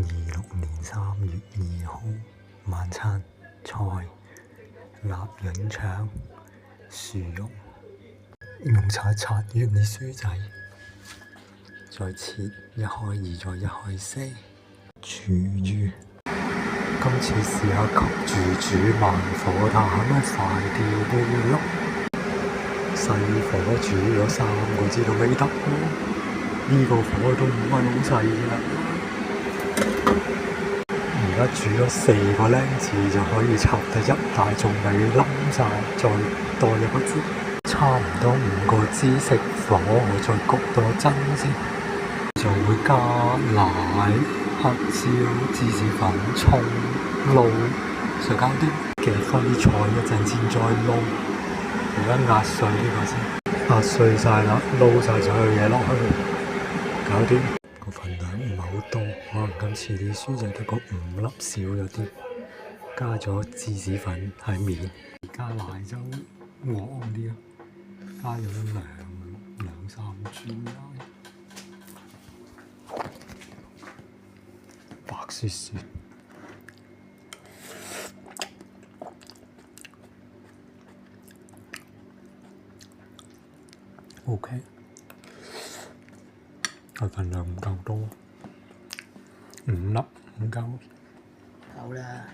2026年3月2號晚餐菜臘潤腸薯肉，用刷刷完啲薯仔，再切一開二再一開四，煮住。今次試下及住煮慢火，睇下咪快啲會燶。細火煮咗3個字都未得喎，呢個火都唔係好細㗎。而家煮咗4個零字就可以插得一，但係仲未燶晒，再多一個字，差唔多5個字熄火，我再焗多陣先，就會加奶、黑椒、芝士粉、葱、撈，就搞掂。夾翻啲菜一陣先再撈，而家壓碎呢個先，壓碎晒啦，撈晒所有嘢落去，搞掂。個份量唔係好多，可能今次啲薯仔得個5粒少咗啲，加咗芝士粉喺面，加奶就黃啲咯，加咗兩三珠奶，白雪雪。OK， 佢份量唔夠多，5粒唔夠。夠啦。